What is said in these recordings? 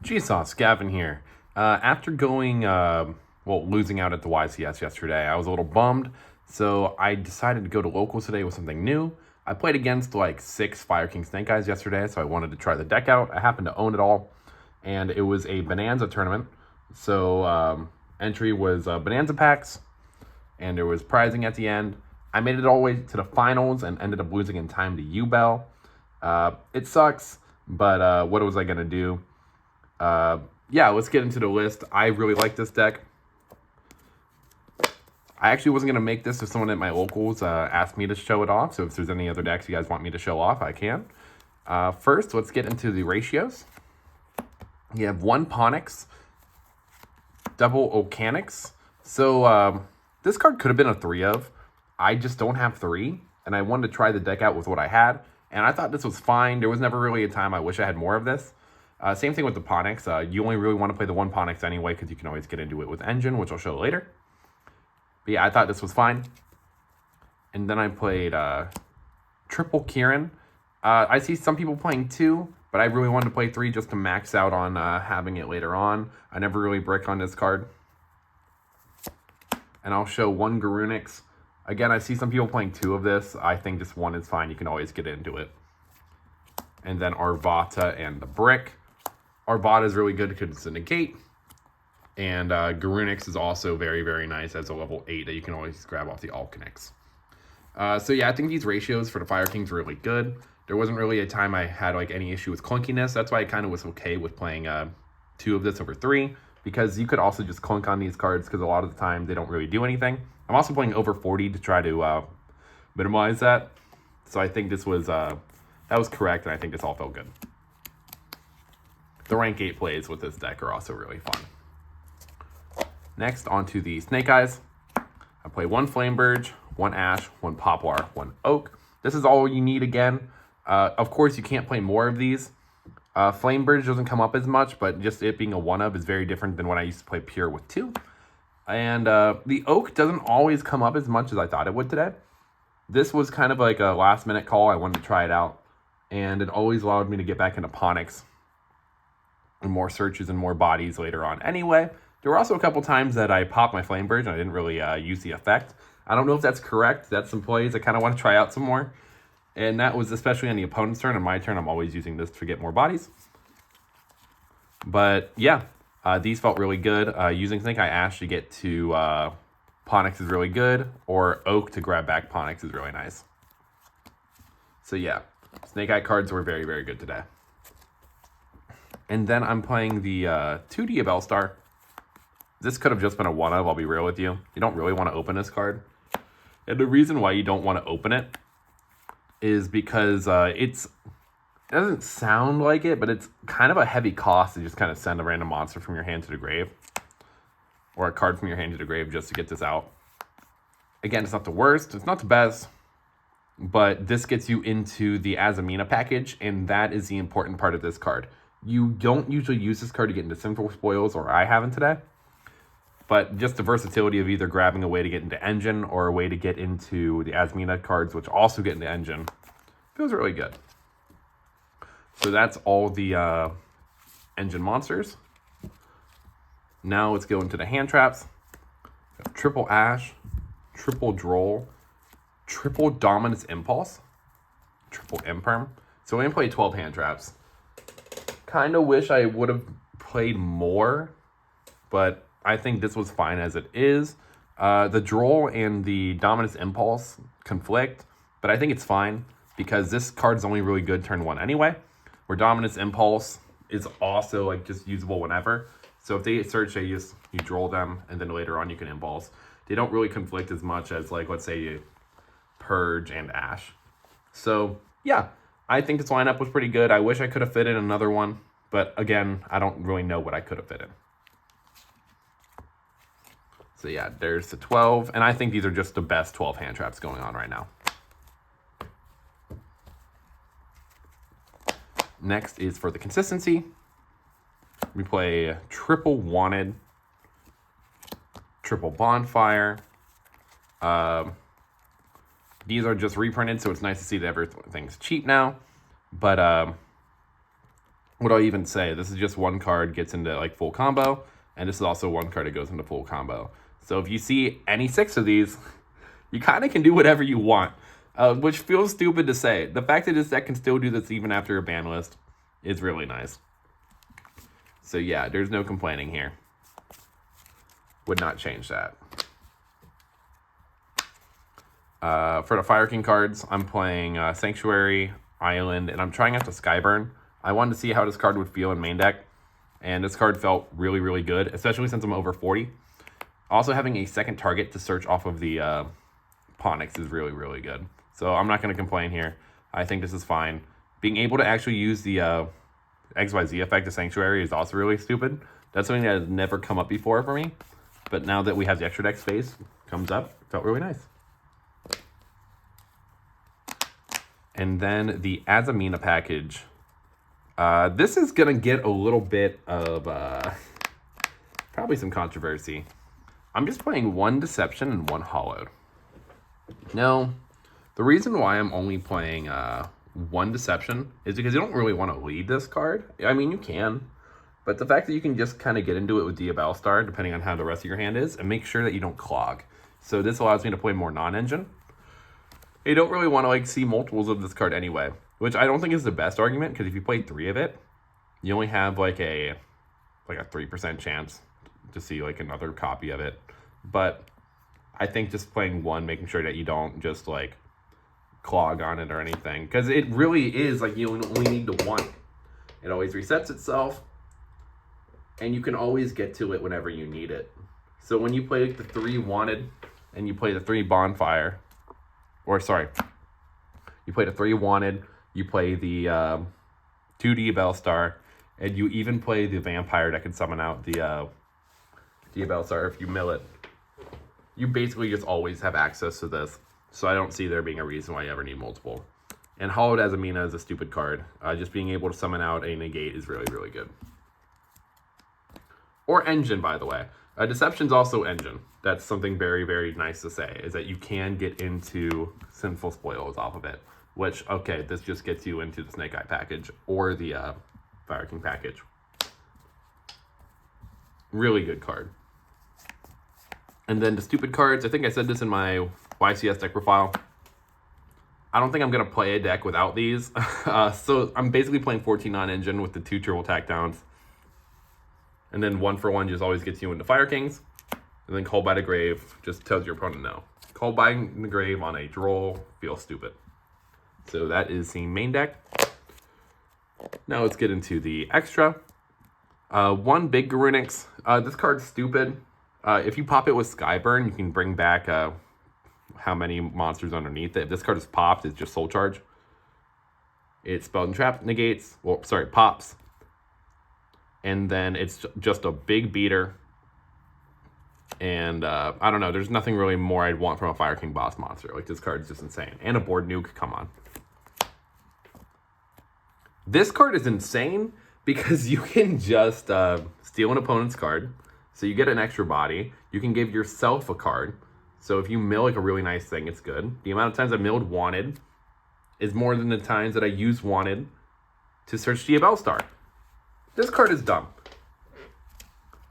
G-Sauce, Gavin here. After losing out at the YCS yesterday, I was a little bummed, so I decided to go to locals today with something new. I played against like 6 Fire King Snake Eyes yesterday, so I wanted to try the deck out. I happened to own it all, and it was a Bonanza tournament. So entry was Bonanza packs, and there was prizing at the end. I made it all the way to the finals and ended up losing in time to U-Bell. It sucks, but what was I going to do? Yeah, let's get into the list. I really like this deck. I actually wasn't going to make this if someone at my locals asked me to show it off. So if there's any other decks you guys want me to show off, I can. First, let's get into the ratios. You have 1 Ponix, double Ocanix. So this card could have been a 3 of. I just don't have 3, and I wanted to try the deck out with what I had. And I thought this was fine. There was never really a time I wish I had more of this. Same thing with the Ponix. You only really want to play the 1 Ponix anyway, because you can always get into it with Engine, which I'll show later. But yeah, I thought this was fine. And then I played triple Kieran. I see some people playing 2, but I really wanted to play 3 just to max out on having it later on. I never really brick on this card. And I'll show 1 Garunix. Again, I see some people playing 2 of this. I think this 1 is fine. You can always get into it. And then Arvata and the Brick. Arvata is really good because it's a negate. And Garunix is also very, very nice as a level 8 that you can always grab off the Alkanix. So yeah, I think these ratios for the Fire Kings are really good. There wasn't really a time I had like any issue with clunkiness. That's why I kind of was okay with playing 2 of this over 3. Because you could also just clunk on these cards because a lot of the time they don't really do anything. I'm also playing over 40 to try to minimize that. So I think this was that was correct, and I think this all felt good. The rank 8 plays with this deck are also really fun. Next, onto the Snake Eyes. I play 1 Flamberge, 1 Ash, 1 Poplar, 1 Oak. This is all you need again. Of course, you can't play more of these. Flamberge doesn't come up as much, but just it being a 1-of is very different than when I used to play pure with 2. And the Oak doesn't always come up as much as I thought it would today. This was kind of like a last-minute call. I wanted to try it out. And it always allowed me to get back into Ponix and more searches and more bodies later on. Anyway, there were also a couple times that I popped my Flamberge and I didn't really use the effect. I don't know if that's correct. That's some plays I kind of want to try out some more. And that was especially on the opponent's turn. On my turn, I'm always using this to get more bodies. But yeah, these felt really good. Using Snake Eye Ash to get to Ponix is really good. Or Oak to grab back Ponix is really nice. So yeah, Snake Eye cards were very, very good today. And then I'm playing the 2 Diabellstar. This could have just been a 1-of, I'll be real with you. You don't really want to open this card. And the reason why you don't want to open it is because it doesn't sound like it, but it's kind of a heavy cost to just kind of send a random monster from your hand to the grave. Or a card from your hand to the grave just to get this out. Again, it's not the worst, it's not the best, but this gets you into the Adamina package, and that is the important part of this card. You don't usually use this card to get into Sinful Spoils, or I haven't today. But just the versatility of either grabbing a way to get into Engine or a way to get into the Adamina cards, which also get into Engine, feels really good. So that's all the Engine monsters. Now let's go into the hand traps. Triple Ash, triple Droll, triple Dominance Impulse, triple Imperm. So I'm going to play 12 hand traps. Kind of wish I would have played more, but I think this was fine as it is. The Droll and the Dominance Impulse conflict, but I think it's fine because this card's only really good turn 1 anyway, where Dominance Impulse is also like just usable whenever. So if they search, you Droll them, and then later on you can Impulse. They don't really conflict as much as, like, let's say you Purge and Ash. So yeah, I think this lineup was pretty good. I wish I could have fit in another one, but again, I don't really know what I could have fit in. So yeah, there's the 12, and I think these are just the best 12 hand traps going on right now. Next is for the consistency. We play triple Wanted, triple Bonfire. These are just reprinted, so it's nice to see that everything's cheap now. But what do I even say? This is just one card gets into like full combo, and this is also one card that goes into full combo. So if you see any 6 of these, you kind of can do whatever you want, which feels stupid to say. The fact that this deck can still do this even after a ban list is really nice. So yeah, there's no complaining here. Would not change that. For the Fire King cards, I'm playing Sanctuary, Island, and I'm trying out the Skyburn. I wanted to see how this card would feel in main deck, and this card felt really, really good, especially since I'm over 40. Also, having a second target to search off of the Ponix is really, really good. So I'm not going to complain here. I think this is fine. Being able to actually use the XYZ effect of Sanctuary is also really stupid. That's something that has never come up before for me. But now that we have the extra deck space, comes up, felt really nice. And then the Adamina package. This is going to get a little bit of probably some controversy. I'm just playing 1 Deception and 1 Hollowed. Now, the reason why I'm only playing 1 Deception is because you don't really want to lead this card. I mean, you can. But the fact that you can just kind of get into it with Diabellstar, depending on how the rest of your hand is, and make sure that you don't clog. So this allows me to play more non-engine. You don't really want to like see multiples of this card anyway, which I don't think is the best argument, because if you play 3 of it, you only have like a 3% chance to see like another copy of it. But I think just playing 1, making sure that you don't just like clog on it or anything, because it really is like you only need the 1. It always resets itself, and you can always get to it whenever you need it. So when you play like the 3 Wanted and you play the 3 Bonfire, or sorry, you play the 3 Wanted, you play the 2 Diabellstar, and you even play the Vampire that can summon out the Diabellstar if you mill it. You basically just always have access to this. So I don't see there being a reason why you ever need multiple. And Hollowed Adamina is a stupid card. Just being able to summon out a negate is really, really good. Or Engine, by the way. Deception's also Engine. That's something very, very nice to say, is that you can get into Sinful Spoils off of it. Which, okay, this just gets you into the Snake Eye package or the Fire King package. Really good card. And then the stupid cards, I think I said this in my YCS deck profile. I don't think I'm going to play a deck without these. So I'm basically playing 14 non-engine with the 2 triple takedowns. And then 1 for 1 just always gets you into Fire Kings. And then Called by the Grave just tells your opponent no. Called by the Grave on a droll feels stupid. So that is the main deck. Now let's get into the extra. 1 big Garunix. This card's stupid. If you pop it with Skyburn, you can bring back how many monsters underneath it. If this card is popped, it's just Soul Charge. It's Spelled and Trap negates. Well, sorry, pops. And then it's just a big beater. And I don't know, there's nothing really more I'd want from a Fire King boss monster. Like, this card's just insane. And a board nuke, come on. This card is insane because you can just steal an opponent's card. So you get an extra body. You can give yourself a card. So if you mill like a really nice thing, it's good. The amount of times I milled Wanted is more than the times that I use Wanted to search Diabellstar. This card is dumb.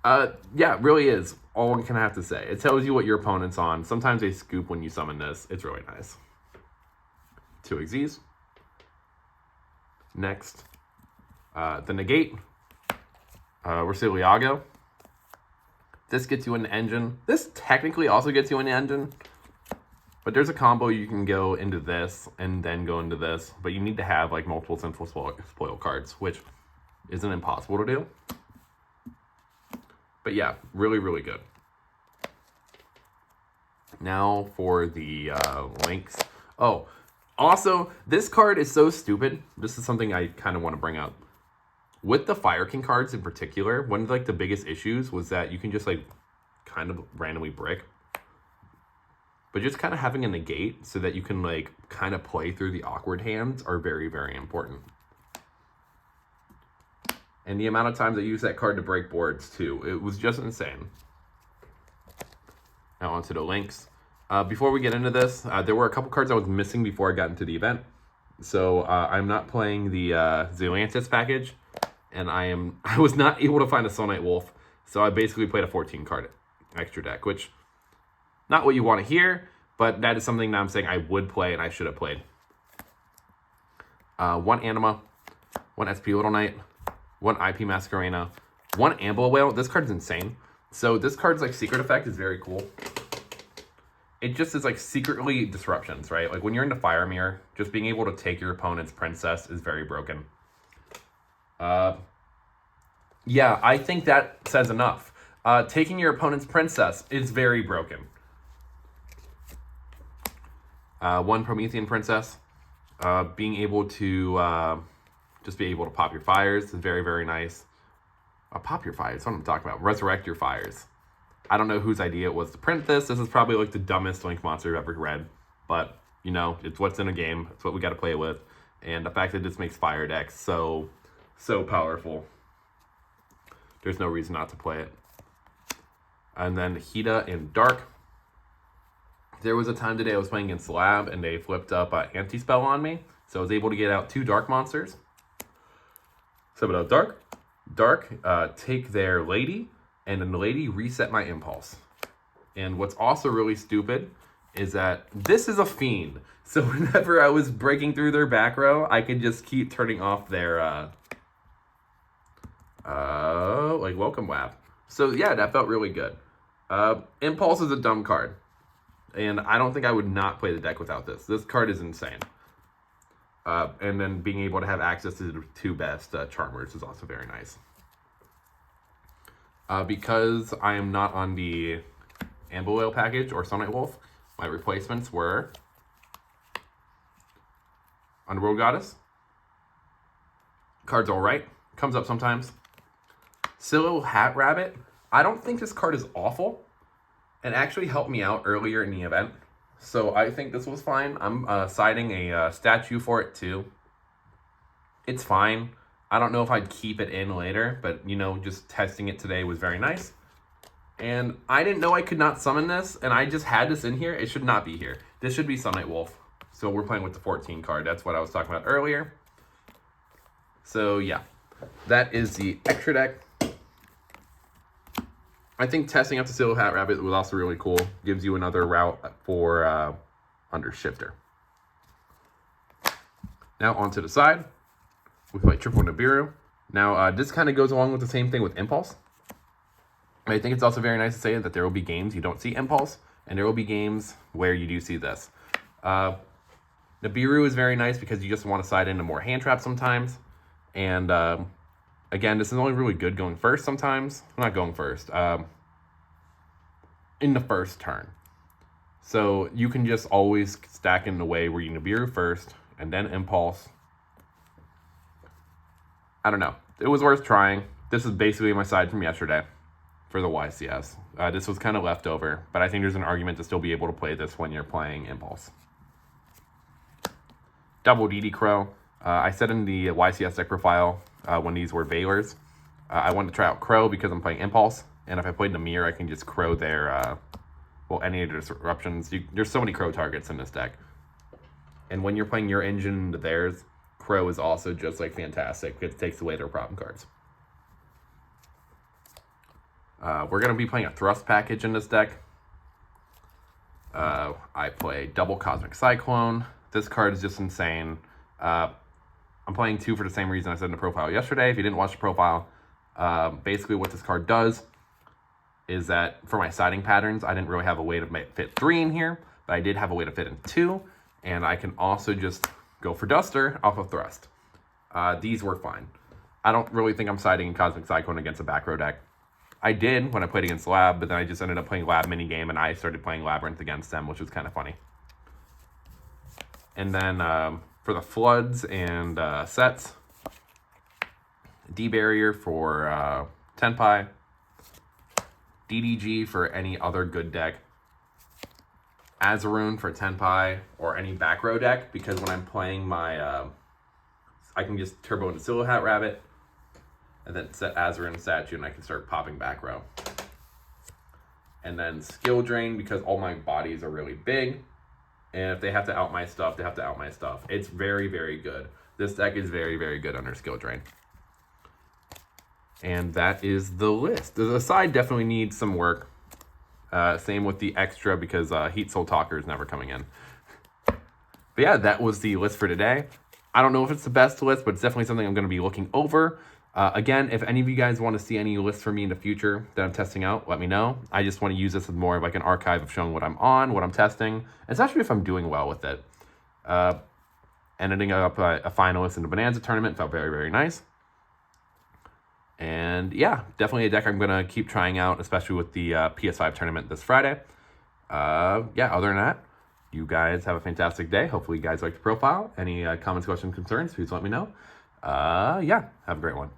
Yeah, it really is. All I can have to say. It tells you what your opponent's on. Sometimes they scoop when you summon this. It's really nice. 2 Xyz. Next, the negate. Versiliago. This gets you an engine. This technically also gets you an engine. But there's a combo you can go into this and then go into this. But you need to have like multiple Sinful Spoil cards, which isn't impossible to do. But yeah, really, really good. Now for the links. Oh, also, this card is so stupid. This is something I kind of want to bring up. With the Fire King cards in particular, one of like the biggest issues was that you can just like kind of randomly brick. But just kind of having a negate so that you can like kind of play through the awkward hands are very, very important. And the amount of times I used that card to break boards too, it was just insane. Now onto the links. Before we get into this, there were a couple cards I was missing before I got into the event. So I'm not playing the Zealantis package. and I was not able to find a Soul Knight Wolf, so I basically played a 14 card extra deck, which not what you want to hear, but that is something that I'm saying I would play and I should have played. 1 Anima, 1 SP Little Knight, 1 IP Masquerena, 1 Amble Whale. This card's insane. So this card's like secret effect is very cool. It just is like secretly disruptions, right? Like when you're into Fire Mirror, just being able to take your opponent's princess is very broken. Yeah, I think that says enough. Taking your opponent's princess is very broken. 1 Promethean Princess. Being able to just be able to pop your fires is very, very nice. Pop your fires, what am I talking about? Resurrect your fires. I don't know whose idea it was to print this. This is probably like the dumbest Link monster I've ever read. But, you know, it's what's in a game. It's what we got to play with. And the fact that this makes fire decks so powerful. There's no reason not to play it. And then Hida in Dark. There was a time today I was playing against Lab and they flipped up Anti-Spell on me. So I was able to get out 2 Dark monsters. So about Dark. Take their Lady, and then the Lady reset my Impulse. And what's also really stupid is that this is a Fiend. So whenever I was breaking through their back row, I could just keep turning off their like Welcome Lab. So yeah, that felt really good. Impulse is a dumb card. And I don't think I would not play the deck without this. This card is insane. And then being able to have access to the 2 best Charmers is also very nice. Because I am not on the Amble Whale package or Soul Knight Wolf, my replacements were Underworld Goddess. Card's alright. Comes up sometimes. Silo Hat Rabbit. I don't think this card is awful. And actually helped me out earlier in the event. So I think this was fine. I'm siding a statue for it too. It's fine. I don't know if I'd keep it in later, but you know, just testing it today was very nice. And I didn't know I could not summon this, and I just had this in here. It should not be here. This should be Soul Knight Wolf. So we're playing with the 14 card. That's what I was talking about earlier. So yeah, that is the extra deck. I think testing out the Silo Hat Rabbit was also really cool. Gives you another route for under Shifter. Now onto the side. We play Triple Nibiru. Now this kind of goes along with the same thing with Impulse. I think it's also very nice to say that there will be games you don't see Impulse, and there will be games where you do see this. Nibiru is very nice because you just want to side into more hand traps sometimes. And again, this is only really good going first sometimes. Not going first. In the first turn. So you can just always stack in the way where you Nibiru first and then Impulse. I don't know. It was worth trying. This is basically my side from yesterday for the YCS. This was kind of leftover, but I think there's an argument to still be able to play this when you're playing Impulse. Double DD Crow. I said in the YCS deck profile when these were Veilers, I wanted to try out Crow because I'm playing Impulse, and if I played Namir, I can just Crow their, well, any of the disruptions. There's so many Crow targets in this deck. And when you're playing your engine into theirs, Crow is also just like fantastic. It takes away their problem cards. We're going to be playing a Thrust package in this deck. I play double Cosmic Cyclone. This card is just insane. I'm playing 2 for the same reason I said in the profile yesterday. If you didn't watch the profile, basically what this card does is that for my siding patterns, I didn't really have a way to fit 3 in here, but I did have a way to fit in 2, and I can also just go for Duster off of Thrust. These were fine. I don't really think I'm siding in Cosmic Cyclone against a back row deck. I did when I played against Lab, but then I just ended up playing Lab minigame, and I started playing Labyrinth against them, which was kind of funny. And then for the Floods and sets, D-Barrier for Tenpai, DDG for any other good deck, Azaroon for Tenpai, or any back row deck, because when I'm playing my, I can just turbo into Silo Hat Rabbit, and then set Azaroon statue, and I can start popping back row. And then Skill Drain, because all my bodies are really big, and if they have to out my stuff, they have to out my stuff. It's very, very good. This deck is very, very good under Skill Drain. And that is the list. The side definitely needs some work. Same with the extra because Heat Soul Talker is never coming in. But yeah, that was the list for today. I don't know if it's the best list, but it's definitely something I'm going to be looking over. Again, if any of you guys want to see any lists for me in the future that I'm testing out, let me know. I just want to use this as more of like an archive of showing what I'm on, what I'm testing, especially if I'm doing well with it. Ending up a finalist in the Bonanza tournament felt very, very nice. And yeah, definitely a deck I'm going to keep trying out, especially with the PS5 tournament this Friday. Yeah, other than that, you guys have a fantastic day. Hopefully you guys like the profile. Any comments, questions, concerns, please let me know. Yeah, have a great one.